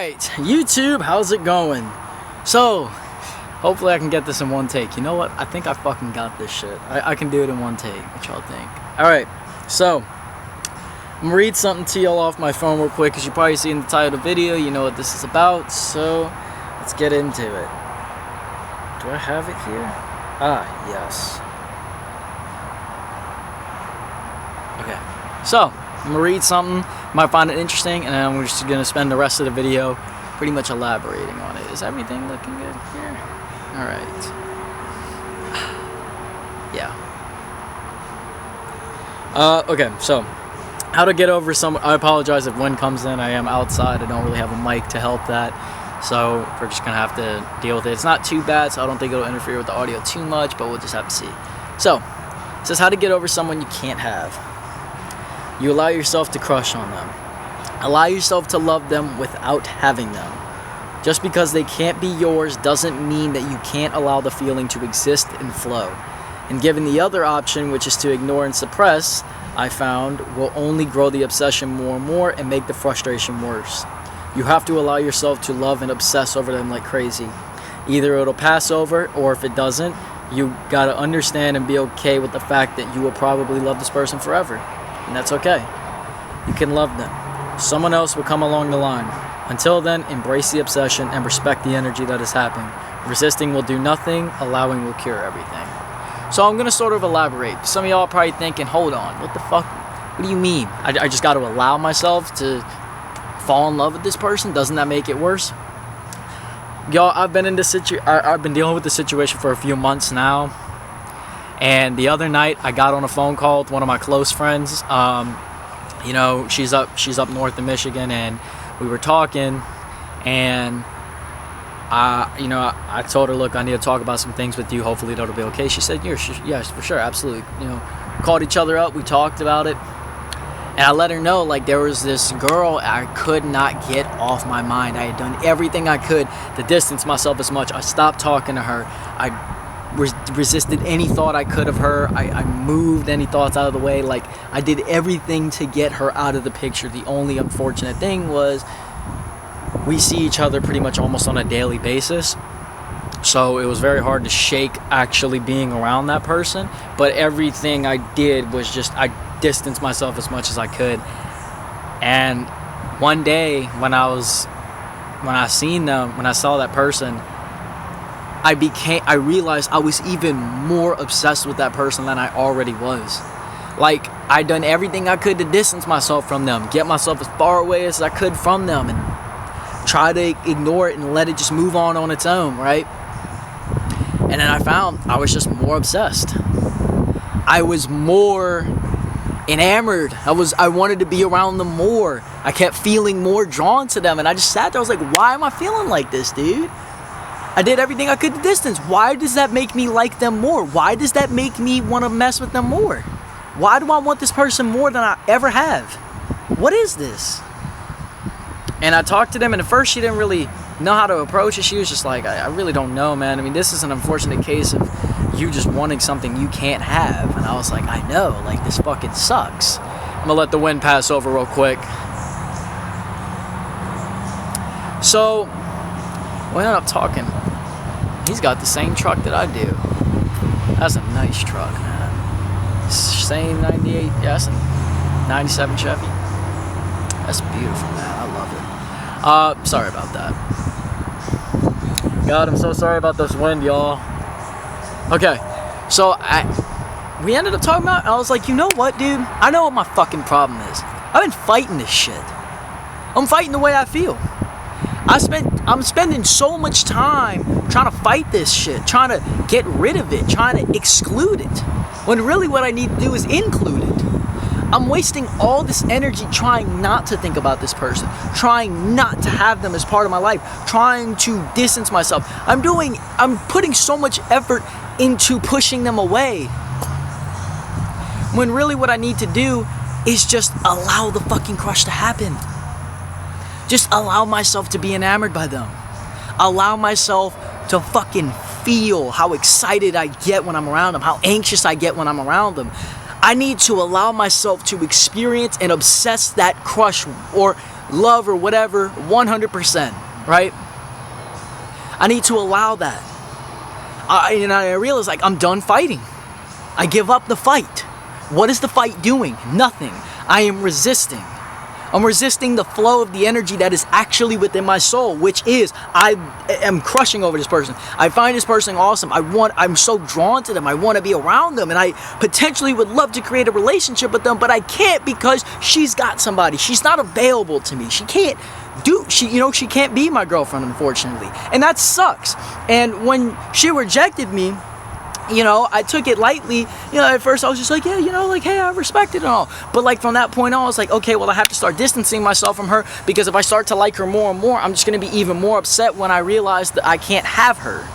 Alright, YouTube, how's it going? So, hopefully I can get this in one take. You know what? I think I fucking got this shit. I can do it in one take. What y'all think? Alright, so, I'm gonna read something to y'all off my phone real quick, because you probably see in the title of the video, you know what this is about, so let's get into it. Do I have it here? Ah, yes. Okay, so, I'm gonna read something, you might find it interesting, and then I'm just gonna spend the rest of the video pretty much elaborating on it. Is everything looking good here? Alright. Yeah. Okay, so, how to get over I apologize if wind comes in. I am outside. I don't really have a mic to help that, so we're just gonna have to deal with it. It's not too bad, so I don't think it'll interfere with the audio too much, but we'll just have to see. So, it says how to get over someone you can't have. You allow yourself to crush on them. Allow yourself to love them without having them. Just because they can't be yours doesn't mean that you can't allow the feeling to exist and flow. And given the other option, which is to ignore and suppress, I found will only grow the obsession more and more and make the frustration worse. You have to allow yourself to love and obsess over them like crazy. Either it'll pass over, or if it doesn't, you gotta understand and be okay with the fact that you will probably love this person forever. And that's okay. You can love them. Someone else will come along the line. Until then, embrace the obsession and respect the energy that is happening. Resisting will do nothing, allowing will cure everything. So I'm gonna sort of elaborate. Some of y'all are probably thinking, hold on, what the fuck? What do you mean? I just gotta allow myself to fall in love with this person? Doesn't that make it worse? Y'all, I've been dealing with the situation for a few months now. And the other night, I got on a phone call with one of my close friends. You know, she's up north in Michigan, and we were talking, and I told her, look, I need to talk about some things with you. Hopefully that'll be okay. She said, yes, for sure, absolutely. You know, called each other up, we talked about it, and I let her know, like, there was this girl I could not get off my mind. I had done everything I could to distance myself as much. I stopped talking to her. I resisted any thought I could of her. I moved any thoughts out of the way. Like, I did everything to get her out of the picture. The only unfortunate thing was we see each other pretty much almost on a daily basis, so it was very hard to shake actually being around that person. But everything I did was just, I distanced myself as much as I could. And one day when I saw that person, I realized I was even more obsessed with that person than I already was. Like, I'd done everything I could to distance myself from them, get myself as far away as I could from them, and try to ignore it and let it just move on its own, right? And then I found I was just more obsessed. I was more enamored. I wanted to be around them more. I kept feeling more drawn to them, and I just sat there. I was like, why am I feeling like this, dude? I did everything I could to distance. Why does that make me like them more? Why does that make me want to mess with them more? Why do I want this person more than I ever have? What is this? And I talked to them, and at first she didn't really know how to approach it. She was just like, I really don't know, man. I mean, this is an unfortunate case of you just wanting something you can't have. And I was like, I know, like, this fucking sucks. I'm gonna let the wind pass over real quick. So, we ended up talking. He's got the same truck that I do. That's a nice truck, man. Same 98, yeah, that's a 97 Chevy. That's beautiful, man. I love it. Sorry about that. God, I'm so sorry about this wind, y'all. Okay, so we ended up talking about, I was like, you know what, dude? I know what my fucking problem is. I've been fighting this shit. I'm fighting the way I feel. I'm spending so much time trying to fight this shit, trying to get rid of it, trying to exclude it, when really what I need to do is include it. I'm wasting all this energy trying not to think about this person, trying not to have them as part of my life, trying to distance myself. I'm putting so much effort into pushing them away, when really what I need to do is just allow the fucking crush to happen. Just allow myself to be enamored by them. Allow myself to fucking feel how excited I get when I'm around them, how anxious I get when I'm around them. I need to allow myself to experience and obsess that crush, or love or whatever, 100%, right? I need to allow that. And I realize, like, I'm done fighting. I give up the fight. What is the fight doing? Nothing. I am resisting. I'm resisting the flow of the energy that is actually within my soul, which is, I am crushing over this person. I find this person awesome. I'm so drawn to them. I want to be around them, and I potentially would love to create a relationship with them, but I can't because she's got somebody. She's not available to me. She can't be my girlfriend, unfortunately. And that sucks. And when she rejected me, I took it lightly. At first I was just like, yeah, like, hey, I respect it and all. But like from that point on, I was like, okay, well, I have to start distancing myself from her, because if I start to like her more and more, I'm just going to be even more upset when I realize that I can't have her.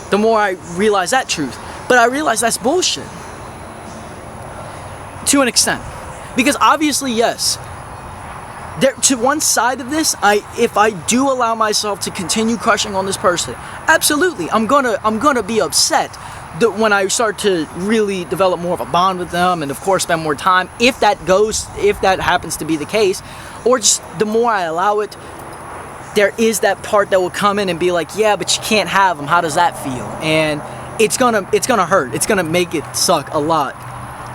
The more I realize that truth. But I realize that's bullshit. To an extent. Because obviously, yes, to one side of this, if I do allow myself to continue crushing on this person, absolutely, I'm gonna be upset that when I start to really develop more of a bond with them, and of course spend more time, if that happens to be the case, or just the more I allow it, there is that part that will come in and be like, yeah, but you can't have them. How does that feel? And it's gonna hurt. It's gonna make it suck a lot.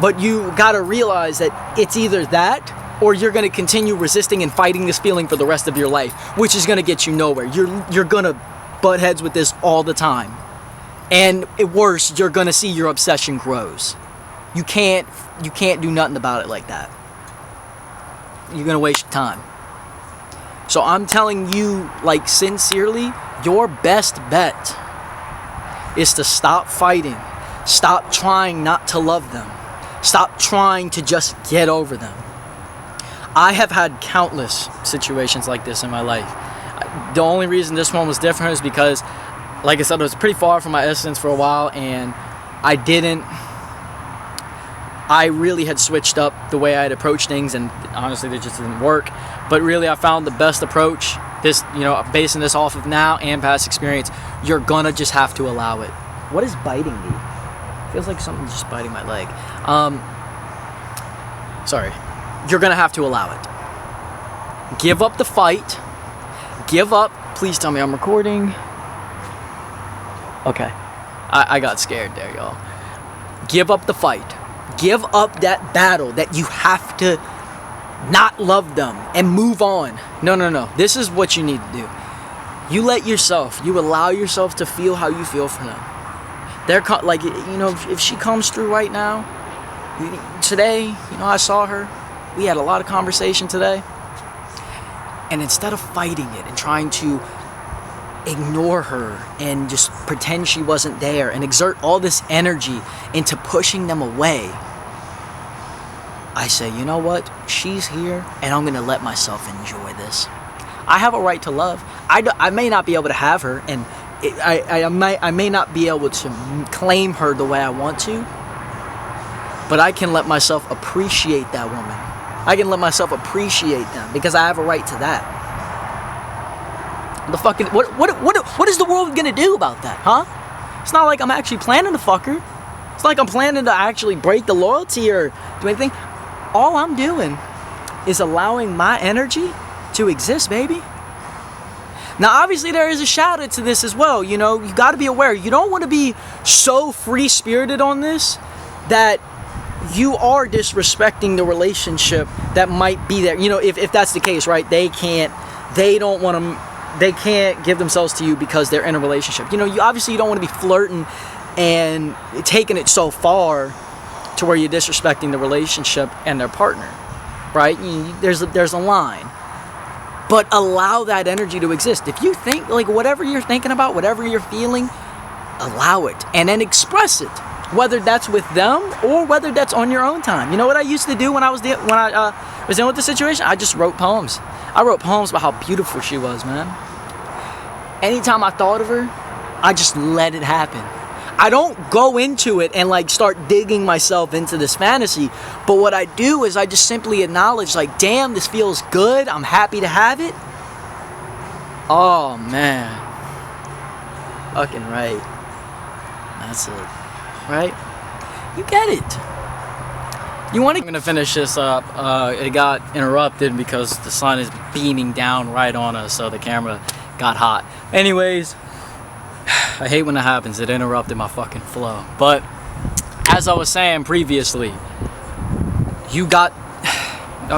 But you gotta realize that it's either that, or you're going to continue resisting and fighting this feeling for the rest of your life, which is going to get you nowhere. You're going to butt heads with this all the time. And worse, you're going to see your obsession grows. You can't do nothing about it like that. You're going to waste your time. So I'm telling you, like, sincerely, your best bet is to stop fighting. Stop trying not to love them. Stop trying to just get over them. I have had countless situations like this in my life. The only reason this one was different is because, like I said, it was pretty far from my essence for a while, and I really had switched up the way I had approached things, and honestly, they just didn't work. But really, I found the best approach, basing this off of now and past experience. You're gonna just have to allow it. What is biting me? Feels like something's just biting my leg. Sorry. You're gonna have to allow it. Give up the fight. Give up. Please tell me I'm recording. Okay. I got scared there, y'all. Give up the fight. Give up that battle that you have to not love them and move on. No. This is what you need to do. You allow yourself to feel how you feel for them. If she comes through right now, today, I saw her. We had a lot of conversation today. And instead of fighting it and trying to ignore her and just pretend she wasn't there and exert all this energy into pushing them away, I say, you know what? She's here, and I'm going to let myself enjoy this. I have a right to love. I may not be able to have her, and I may not be able to claim her the way I want to, but I can let myself appreciate that woman. I can let myself appreciate them because I have a right to that. What is the world gonna do about that, huh? It's not like I'm actually planning to fuck her. It's not like I'm planning to actually break the loyalty or do anything. All I'm doing is allowing my energy to exist, baby. Now, obviously, there is a shadow to this as well. You got to be aware. You don't want to be so free-spirited on this that you are disrespecting the relationship that might be there. If that's the case, right? They can't give themselves to you because they're in a relationship. You don't want to be flirting and taking it so far to where you're disrespecting the relationship and their partner, right? There's a line. But allow that energy to exist. If you think, like, whatever you're thinking about, whatever you're feeling, allow it. And then express it. Whether that's with them or whether that's on your own time. You know what I used to do when I was in with the situation? I just wrote poems. I wrote poems about how beautiful she was, man. Anytime I thought of her, I just let it happen. I don't go into it and start digging myself into this fantasy, but what I do is I just simply acknowledge, damn, this feels good. I'm happy to have it. Oh man, fucking right. That's it, right? You get it. You want to? I'm gonna finish this up. It got interrupted because the sun is beaming down right on us, so the camera got hot. Anyways, I hate when that happens. It interrupted my fucking flow. But as I was saying previously, you got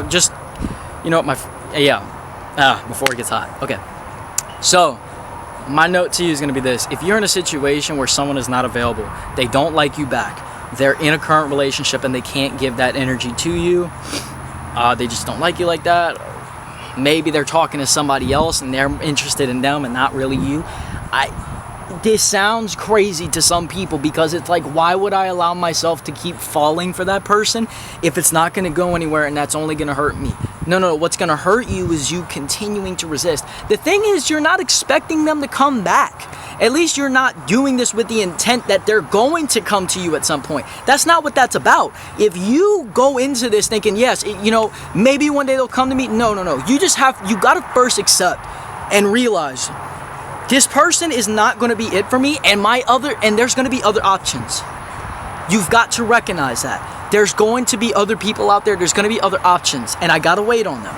just, you know, before it gets hot. Okay, so my note to you is gonna be this: if you're in a situation where someone is not available, they don't like you back, they're in a current relationship and they can't give that energy to you, they just don't like you like that, maybe they're talking to somebody else and they're interested in them and not really you. This sounds crazy to some people because it's like, why would I allow myself to keep falling for that person if it's not going to go anywhere and that's only going to hurt me? No, what's going to hurt you is you continuing to resist. The thing is, you're not expecting them to come back. At least you're not doing this with the intent that they're going to come to you at some point. That's not what that's about. If you go into this thinking, yes, maybe one day they'll come to me. No. You got to first accept and realize this person is not going to be it for me, and there's going to be other options. You've got to recognize that. There's going to be other people out there. There's going to be other options, and I got to wait on them.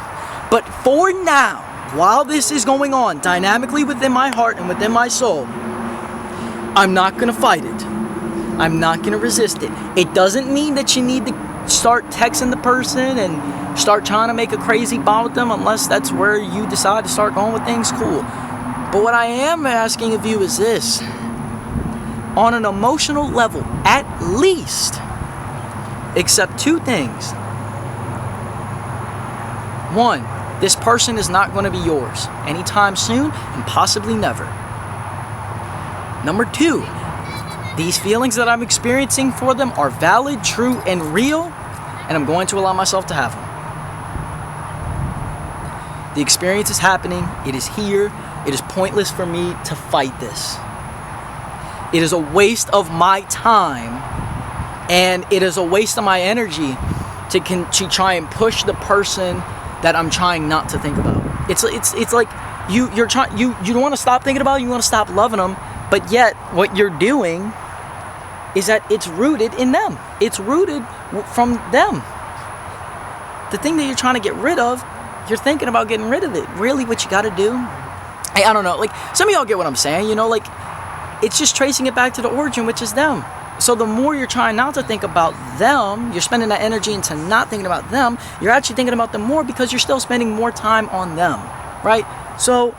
But for now, while this is going on dynamically within my heart and within my soul, I'm not going to fight it. I'm not going to resist it. It doesn't mean that you need to start texting the person and start trying to make a crazy bond with them unless that's where you decide to start going with things. Cool. But what I am asking of you is this: on an emotional level, at least, accept two things. One, this person is not going to be yours anytime soon and possibly never. Number two, these feelings that I'm experiencing for them are valid, true, and real, and I'm going to allow myself to have them. The experience is happening. It is here. It is pointless for me to fight this. It is a waste of my time, and it is a waste of my energy to try and push the person that I'm trying not to think about. It's like you don't want to stop thinking about it, you want to stop loving them, but yet what you're doing is that it's rooted in them. It's rooted from them. The thing that you're trying to get rid of, you're thinking about getting rid of it. Really, what you got to do, I don't know, like, some of y'all get what I'm saying, like, it's just tracing it back to the origin, which is them. So the more you're trying not to think about them, you're spending that energy into not thinking about them, you're actually thinking about them more because you're still spending more time on them, right? So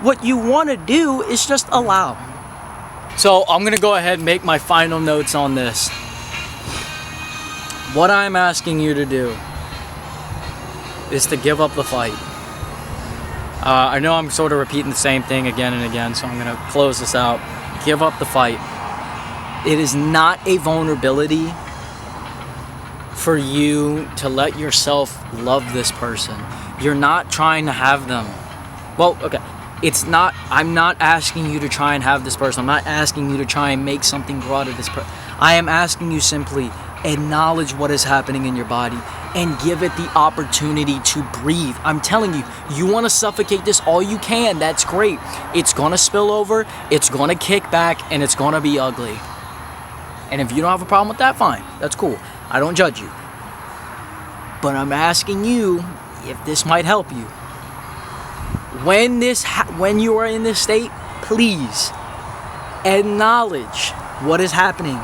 what you want to do is just allow. So I'm going to go ahead and make my final notes on this. What I'm asking you to do is to give up the fight. I know I'm sort of repeating the same thing again and again, so I'm going to close this out. Give up the fight. It is not a vulnerability for you to let yourself love this person. You're not trying to have them. Well, okay. I'm not asking you to try and have this person. I'm not asking you to try and make something grow out of this person. I am asking you simply, acknowledge what is happening in your body and give it the opportunity to breathe. I'm telling you, you want to suffocate this all you can. That's great. It's going to spill over, it's going to kick back, and it's going to be ugly. And if you don't have a problem with that, fine. That's cool. I don't judge you. But I'm asking you if this might help you. When you are in this state, please acknowledge what is happening.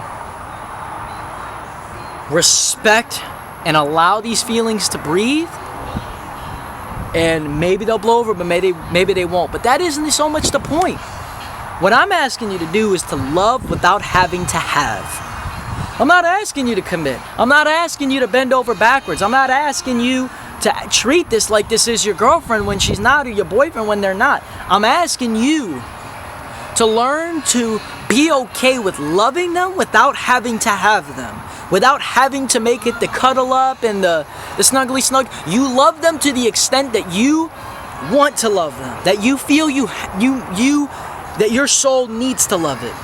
Respect and allow these feelings to breathe. And maybe they'll blow over, but maybe they won't. But that isn't so much the point. What I'm asking you to do is to love without having to have. I'm not asking you to commit. I'm not asking you to bend over backwards. I'm not asking you to treat this like this is your girlfriend when she's not, or your boyfriend when they're not. I'm asking you to learn to be okay with loving them without having to have them. Without having to make it the cuddle up and the snuggly snug. You love them to the extent that you want to love them. That you feel that your soul needs to love it.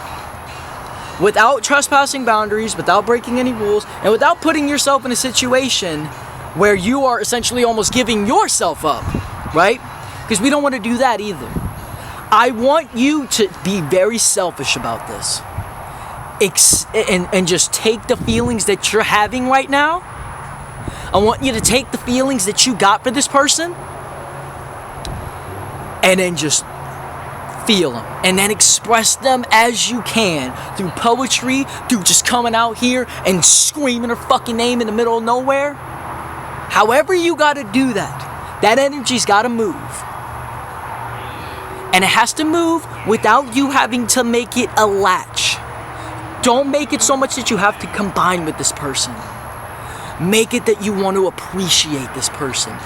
Without trespassing boundaries, without breaking any rules, and without putting yourself in a situation where you are essentially almost giving yourself up, right? Because we don't want to do that either. I want you to be very selfish about this. And just take the feelings that you're having right now I want you to take the feelings that you got for this person and then just feel them, and then express them as you can through poetry, through just coming out here and screaming her fucking name in the middle of nowhere. However you gotta do that, that energy's gotta move. And it has to move without you having to make it a latch. Don't make it so much that you have to combine with this person. Make it that you want to appreciate this person.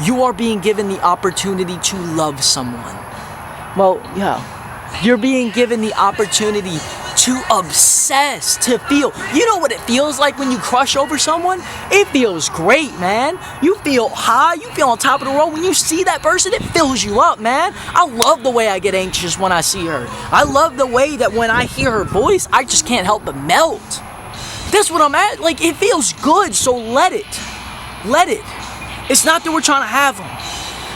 You are being given the opportunity to love someone. Well, yeah, you're being given the opportunity to obsess, to feel. You know what it feels like when you crush over someone? It feels great, man. You feel high, you feel on top of the world. When you see that person, it fills you up, man. I love the way I get anxious when I see her. I love the way that when I hear her voice, I just can't help but melt. That's what I'm at. Like, it feels good, so let it. Let it. It's not that we're trying to have them.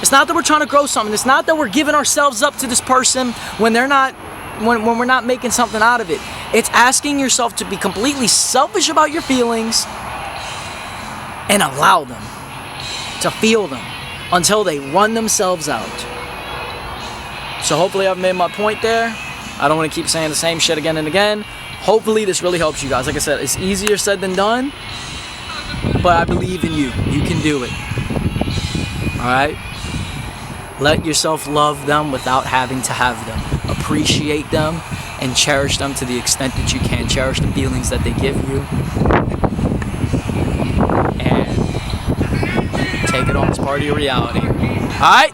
It's not that we're trying to grow something. It's not that we're giving ourselves up to this person when they're not, when we're not making something out of it. It's asking yourself to be completely selfish about your feelings and allow them to feel them until they run themselves out. So hopefully I've made my point there. I don't want to keep saying the same shit again and again. Hopefully this really helps you guys. Like I said, it's easier said than done, but I believe in you. You can do it. All right? Let yourself love them without having to have them. Appreciate them and cherish them to the extent that you can. Cherish the feelings that they give you. And take it on as part of your reality. Alright?